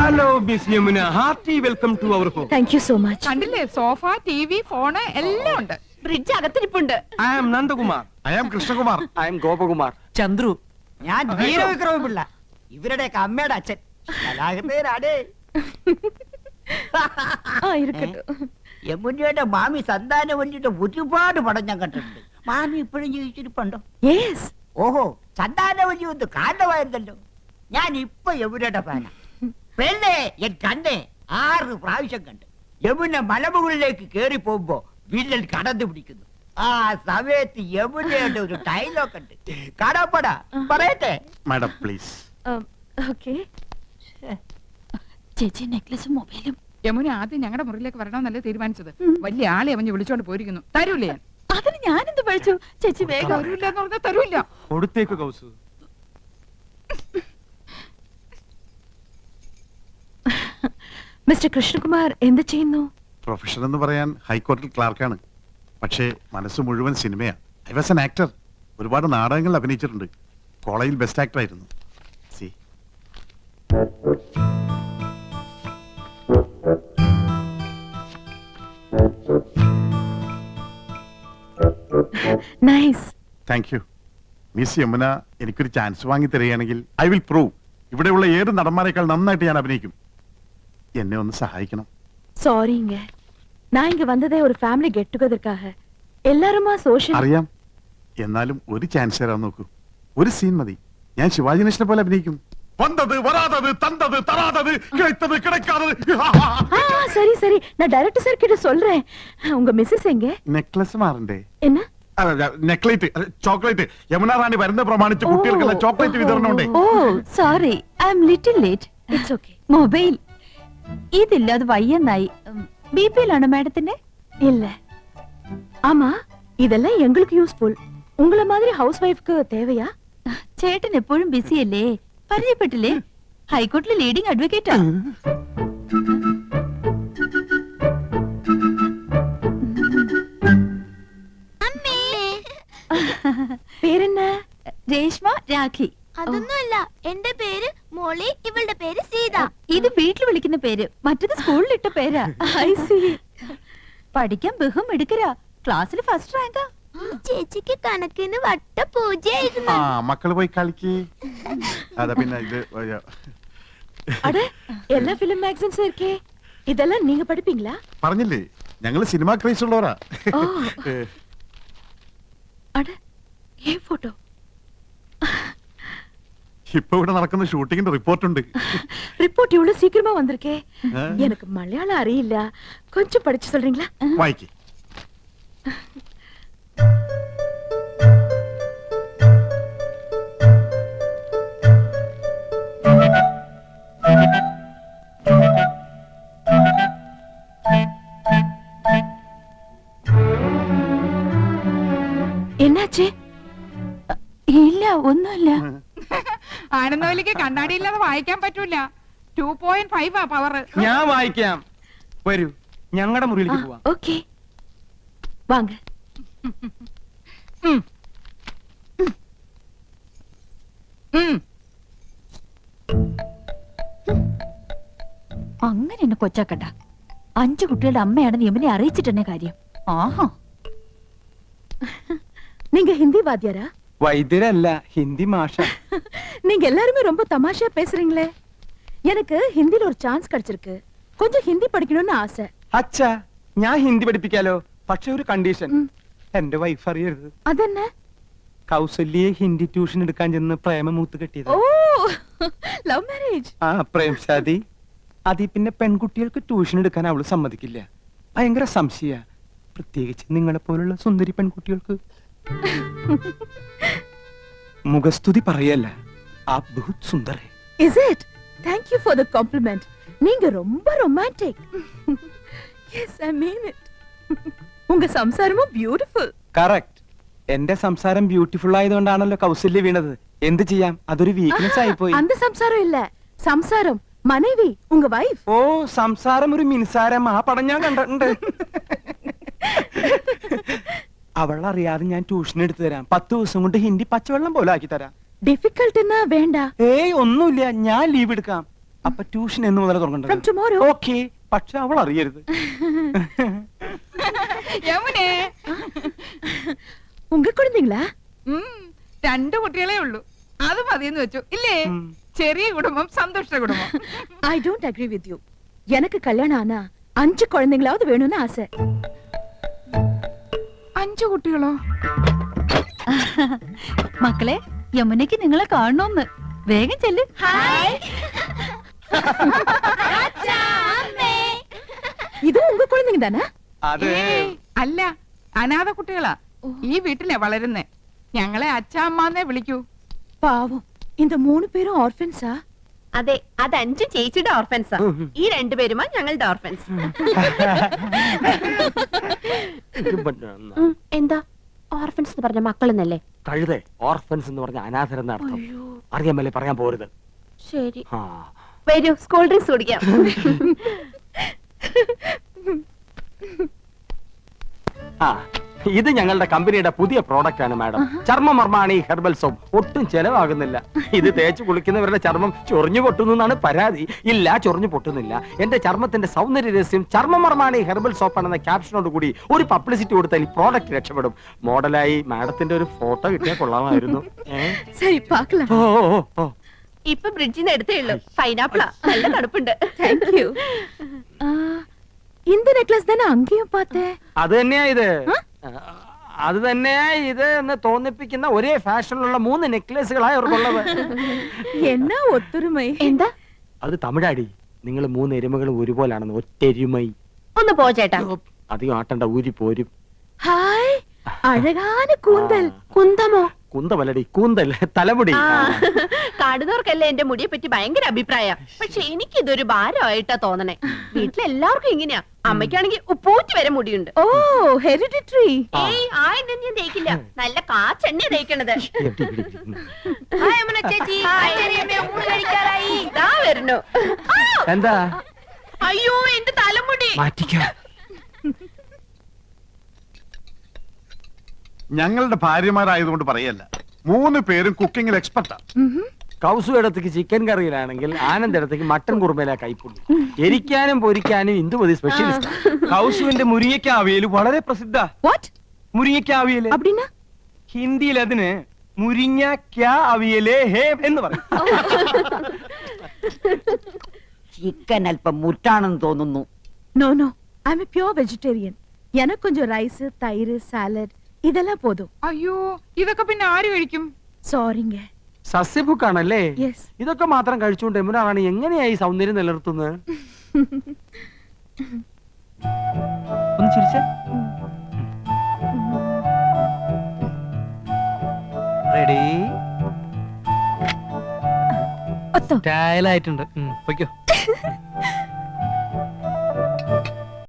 Hello miss Yamuna, hearty welcome to our home. Thank you so much. കണ്ടില്ലേ, sofa, TV, phone എല്ലാം ഉണ്ട്. Fridge അകത്തിരിപ്പുണ്ട്. I am Nandakumar. I am Krishnakumar. I am Gopakumar. Chandru. ഞാൻ വീരവിക്രമ പിള്ള, ഇവരുടെയൊക്കെ അമ്മയുടെ അച്ഛൻ. കലാകൃതേരാടേ. യമുനയുടെ മാമി സന്താനവല്ലിയുടെ ഒരുപാട് പടം ഞാൻ കണ്ടിട്ടുണ്ട്. മാമി ഇപ്പോഴും ജീവിച്ചിരിപ്പുണ്ടോ? യെസ്. ഓഹോ, സന്താനവല്ലി ഒന്ന് കാരണമായിരുന്നല്ലോ. ഞാൻ ഇപ്പൊ യമുനയുടെ ഫാന. പെണ്ണേ, ഞാൻ കണ്ടേ 6 പ്രാവശ്യം കണ്ട്. യമുന മലമുകളിലേക്ക് കേറി പോകുമ്പോ വില്ലൻ കടന്നു പിടിക്കുന്നു. ആ സമയത്ത് യമുനയുടെ ഒരു ഡയലോഗ് ഉണ്ട്. കടപ്പട പറയട്ടെ മാഡം പ്ലീസ്. ഓക്കേ. ചേച്ചി നെക്ലസും മൊബൈലും. യമുന ആദ്യം ഞങ്ങളുടെ മുറിയിലേക്ക് വരണമെന്നല്ലേ തീരുമാനിച്ചത്. വലിയ ആളെ അവഞ്ഞ് വിളിച്ചോണ്ട് പോയിരിക്കുന്നു. തരൂലേ? അതിന് ഞാനെന്ത് പഴിച്ചു? ചേച്ചി വേഗം. തരൂല്ല എന്ന് പറഞ്ഞാൽ തരൂല്ല. കൊടുത്തേക്ക് കൗസു. മിസ്റ്റർ കൃഷ്ണകുമാർ എന്ത് ചെയ്യുന്നു? പ്രൊഫഷൻ എന്ന് പറയാൻ ഹൈക്കോടതി ക്ലാർക്കാണ്. പക്ഷേ മനസ്സ് മുഴുവൻ സിനിമയാണ്. I was an actor. ഒരുപാട് നാടകങ്ങൾ അഭിനയിച്ചിട്ടുണ്ട്. കോളേജിൽ ബെസ്റ്റ് ആക്ടർ ആയിരുന്നു. C nice. Thank you. Miss Yamuna എനിക്കൊരു ചാൻസ് വാങ്ങി തരികയാണെങ്കിൽ ഐ വിൽ പ്രൂവ് ഇവിടെയുള്ള ഏത് നടന്മാരെക്കാൾ നന്നായിട്ട് ഞാൻ അഭിനയിക്കും. എന്നെ ഒന്ന് സഹായിക്കണം. சாரிங்க, நான் இங்க வந்ததே ஒரு ஃபேமிலி கெட் டுகெதர்க்காக. எல்லாருமா சோஷியல். അറിയാം. എന്നാലും ഒരു ചാൻസ് തരാൻ നോക്കൂ. ഒരു സീൻ മതി. ഞാൻ ശിവാജി ഗണേശനെ പോലെ അഭിനയിക്കും. വന്നത് വരാതത് തന്തത് തരാതത് കിടത്തത് കിടക്കാതത്. சரி சரி, நான் டைரக்டர் சார் கிட்ட சொல்றேன். உங்க மிஸ்ஸஸ் எங்க? നെക്ലസ് മാറണ്ടേ? என்ன? നെക്ലേറ്റ്, ചോക്ലേറ്റ്. യമുന റാണി വരുന്ന പ്രമാണിച്ച് കുട്ടികൾക്കുള്ള ചോക്ലേറ്റ് വിതരണമുണ്ട്. Oh sorry, I am little late. It's okay. Mobile ഇതില്ലാതെ വയ്യെന്നായി. ബിപിയിലാണോ മാഡത്തിന്റെ? இல்ல. ஆமா, இதெல்லாம் எங்களுக்கு யூஸ்ஃபுல். உங்கள மாதிரி ஹவுஸ் வைஃப்க்கு தேவையா? ചേട്ടൻ എപ്പോഴും ബിസി അല്ലേ? പരിചയപ്പെട്ടില്ലേ? ഹൈക്കോടതിയിലെ ലീഡിംഗ് അഡ്വക്കേറ്റാ. പേരെന്ന? രേഷ്മ രാഖി. അതൊന്നുമല്ല, എന്റെ പേര് മോളി, ഇവളുടെ പേര് സീത. ഇത് വീട്ടിൽ വിളിക്കുന്ന പേര്, മറ്റത് സ്കൂളിലിട്ട പേരാ. ഐ സീ. പഠിക്കാൻ ബഹും എടുക്കരാ. ക്ലാസ്സിൽ ഫസ്റ്റ് റാങ്കാ. ചേച്ചിക്ക് കണക്കിന് വട്ട പൂജയായിരുന്നു. ആ മക്കള് പോയി കളിക്ക്. അതാ പിന്നെ ഇത് அட, எல்லா ஃபிலிம் மேகசின்ஸும் இருக்கே. இதெல்லாம் நீங்க படிப்பீங்களா? പറഞ്ഞില്ലേ ഞങ്ങള് സിനിമ ക്രേസ് ഉള്ളവരാ. ஓ. அட, ஏ போட்டோ. ഇപ്പൊ ഇവിടെ നടക്കുന്ന ഷൂട്ടിങ്ങിന്റെ റിപ്പോർട്ട് ഉണ്ട്. ரிப்போர்ட் இவ்வளவு சீக்கிரமா வந்திருக்கே. எனக்கு மலையாளம் அறியில்ல, கொஞ்சம் படிச்சு சொல்றீங்களா? വായിക്ക്. என்னாச்சு? ഇല്ല, ഒന്നുമില്ല. ആനന്ദവല്ലിക്ക് കണ്ണാടിയില്ലാതെ വായിക്കാൻ പറ്റൂല. 2.5 പവർ. ഞാൻ വായിക്കാം. വരൂ, ഞങ്ങളുടെ മുറിയിലേക്ക് പോവാം. ஓகே, வாங்க. അങ്ങനെ എന്നെ കൊച്ചാക്കണ്ട. 5 കുട്ടികളുടെ അമ്മയാണെന്ന് യമുനെ അറിയിച്ചിട്ടെന്നെ കാര്യം. ആഹാ. நீங்க ஹிந்தி வாத்தியாரா? വൈദ്യരല്ല, ഹിന്ദി മാഷ. நீங்க எல்லாருமே ரொம்ப தமாஷா பேசுறீங்களே. எனக்கு ஹிந்தில ஒரு சான்ஸ் கிடைச்சிருக்கு. கொஞ்சம் ஹிந்தி படிக்கணும்னு ஆசை. അച്ഛാ, ഞാൻ ഹിന്ദി പഠിപ്പിക്കാലോ. പക്ഷെ ഒരു കണ്ടീഷൻ, എന്റെ വൈഫ് അറിയരുത്. അതെന്ന? കൗസല്യെ ഹിന്ദി ട്യൂഷൻ എടുക്കാൻ ചെന്ന് പ്രേമമൂത്ത് കെട്ടിയത്. ഓ, ലവ് മാരേജ്. ആ, പ്രേം ശാദി. അതി പിന്നെ പെൺകുട്ടികൾക്ക് ട്യൂഷൻ എടുക്കാൻ അവള് സമ്മതിക്കില്ല. ഭയങ്കര സംശയ, പ്രത്യേകിച്ച് നിങ്ങളെ പോലുള്ള സുന്ദരി പെൺകുട്ടികൾക്ക്. മുഖസ്തുതി പറയല്ല, ആ ബഹുത് സുന്ദർ ഹൈ. Is it? Thank you for the compliment. நீங்க ரொம்ப romantic. Yes, I mean it. உங்க സംസാരமும் beautiful. കറക്റ്റ്. എന്റെ സംസാരം ബ്യൂട്ടിഫുൾ ആയതുകൊണ്ടാണല്ലോ കൗസല്യ വീണത്. എന്ത് ചെയ്യാം, അതൊരു വീക്ക്നെസ് ആയി പോയി. அந்த സംസാരം ഇല്ല, സംസാരം മனைவி, ഉങ്ക വൈഫ്. ഓ, സംസാരം ഒരു മിൻസാരം. ആ പടം ഞാൻ കണ്ടിട്ടുണ്ട്. അവളറിയാതെ ഞാൻ ട്യൂഷൻ എടുത്തു തരാം. 10 ദിവസം കൊണ്ട് ഹിന്ദി പച്ചവെള്ളം പോലെ ആക്കി തരാം. ഡിഫിക്കൽട്ട് എന്നാ വേണ്ട. ഏയ് ഒന്നുമില്ല, ഞാൻ ലീവ് എടുക്കാം. അപ്പൊ ട്യൂഷൻ എന്ന് മുതൽ From തുടങ്ങേണ്ടത് tomorrow. ഓക്കെ, പക്ഷെ അവൾ അറിയരുത്. യമുനേ உங்க குழந்தைங்களா? രണ്ടു കുട്ടികളെ ഉള്ളൂ, അത് മതിയെന്ന് വെച്ചു ഇല്ലേ? ഉം. ചെറിയ കുടുംബം സന്തുഷ്ട കുടുംബം. I don't agree with you. எனக்கு கல்யாணம் ஆனா 5 குழந்தைங்களாவது வேணும்னு ஆசை. 5 കുട്ടികളോ? മക്കളെ, യമുനയ്ക്ക് നിങ്ങളെ കാണണമെന്ന്. വേഗം ചെല്ല്. ഹായ് இது உங்க குழந்தைங்க தானே? അത് ഏയ്, അല്ല, അനാഥ കുട്ടികളാ. ഈ വീട്ടിലെ വളരുന്നേ. ഞങ്ങളെ അച്ഛാമ്മന്നേ വിളിക്കൂ. பாவம், இந்த 3 பேரும் ஆர்ஃபன்ஸா? അതെ, അത് 5 ചേച്ചിയുടെ ഓർഫൻസാ. ഈ 2 പേരുമാ ഞങ്ങളുടെ ഓർഫൻസ്. എന്താ ഓർഫൻസ് എന്ന് പറഞ്ഞ മക്കളെന്നല്ലേ? കഴുതേ, ഓർഫൻസ് എന്ന് പറഞ്ഞ അനാഥരെന്ന അർത്ഥം. അറിയാമല്ലേ, പറയാൻ പോരുത്. ശരി, ആ. വരൂ, സ്കൂൾ ഡ്രിങ്ക്സ് കുടിക്കാം. ആ, ഇത് ഞങ്ങളുടെ കമ്പനിയുടെ പുതിയ പ്രോഡക്റ്റ് ആണ് മാഡം. ചർമ്മമർമാണി herbal soap. ഒട്ടും ചെലവാകുന്നില്ല. ഇത് തേച്ച് കുളിക്കുന്നവരുടെ ചർമ്മം ചൊറിഞ്ഞു പൊട്ടുന്നു എന്നാണ് പരാതി. ഇല്ല, ചൊറിഞ്ഞു പൊട്ടുന്നില്ല. എന്റെ ചർമ്മത്തിന്റെ സൗന്ദര്യ രഹസ്യം ചർമ്മമർമാണി ഹെർബൽ സോപ്പ് ആണെന്ന ക്യാപ്ഷനോട് കൂടി ഒരു പബ്ലിസിറ്റി കൊടുത്താൽ ഈ പ്രോഡക്റ്റ് രക്ഷപ്പെടും. മോഡലായി മാഡത്തിന്റെ ഒരു ഫോട്ടോ കിട്ടിയാൽ കൊള്ളാമായിരുന്നു. சரி பார்க்கலாம். ഓ ഓ, ഓ. ഇപ്പൊ ബ്രിഡ്ജിൽ നിന്ന് എടുത്തേ ഉള്ളൂ. പൈനാപ്പിളാ, നല്ല തണുപ്പുണ്ട്. Thank you. இந்த நெக்லஸ் தானே அங்கேயும் பார்த்தேன். അത് തന്നെയാ ഇത്. അത് തന്നെയാ ഇത് എന്ന് തോന്നിപ്പിക്കുന്ന ഒരേ ഫാഷനിലുള്ള 3 നെക്ലേസുകളായി അവർക്കുള്ളത്. என்ன ஒத்துருமை. എന്താ? അത് തമിഴാടി. നിങ്ങൾ 3 എരുമകളും ഒരുപോലാണെന്ന്. ഒറ്റെരുമൈ. ഒന്ന് പോ ചേട്ടാ. അധികം ആട്ടണ്ട, ഊരി പോരും. ஹாய், அழகான கூந்தல். കുന്തമോ? കുന്തമല്ലടി, കൂന്തൽ, തലമുടി. ആ, കാണുന്നവർക്കല്ലേ എന്റെ മുടിയെ പറ്റി ഭയങ്കര അഭിപ്രായം. പക്ഷെ എനിക്ക് ഇതൊരു ഭാരമായിട്ടാ തോന്നണേ. വീട്ടിലെല്ലാവർക്കും ഇങ്ങനെയാ. അമ്മയ്ക്കാണെങ്കിൽ ഉപ്പൂറ്റി വരെ മുടിയുണ്ട്. ஓ, ஹெரிடிட்டரி. ഏയ്, ആ എണ്ണ ഞാൻ തേക്കില്ല. നല്ല കാച്ചെണ്ണ തേക്കണത്. ഹായ് അമ്മ ചേച്ചി. ഹായ് ചെറിയമ്മേ, ഊണ് കഴിക്കാറായി. ദാ വരുന്നു. ആ, എന്താ? അയ്യോ, എന്റെ തലമുടി. മാറ്റിക്കോ. ഞങ്ങളുടെ ഭാര്യമാരായതുകൊണ്ട് പറയല്ല, 3 പേരും കുക്കിങ്ങിൽ എക്സ്പെർട്ടാ. കൗസു ഇടത്തേക്ക് ചിക്കൻ കറിയിലാണെങ്കിൽ ആനന്ദ് ഇടത്തേക്ക് മട്ടൻ കുറുമയിലാ കൈപ്പുള്ളി. എരിക്കാനും പൊരിക്കാനും ഇന്ദുമതി സ്പെഷ്യലിസ്റ്റ്. കൗസുവിന്റെ മുരിങ്ങയ്ക്ക അവിയൽ വളരെ പ്രസിദ്ധ. What? മുരിങ്ങയ്ക്ക അവിയൽ அப்படின்னா? ഹിന്ദിയിൽ അതിന് മുരിങ്ങയ്ക്ക അവിയലേ ഹേ എന്ന് പറയും. ചിക്കൻ അല്പം മുറ്റാണെന്ന് തോന്നുന്നു. No, no. I'm a pure vegetarian. எனக்கு கொஞ்சம் ரைஸ், தயிர், சாலட் இதெல்லாம் போதும். അയ്യോ, ഇതൊക്കെ പിന്നെ ആര് കഴിക്കും? சாரிங்க. സസ്യഭുക്കാണല്ലേ? Yes. ഇതൊക്കെ മാത്രം കഴിച്ചുകൊണ്ട് എമുനാണ് എങ്ങനെയായി സൗന്ദര്യം നിലനിർത്തുന്നത്? ഒന്ന് ചിരിച്ച റെഡി, ഒത്തോ. സ്റ്റൈലായിട്ടുണ്ട്. പൊയ്ക്കോ.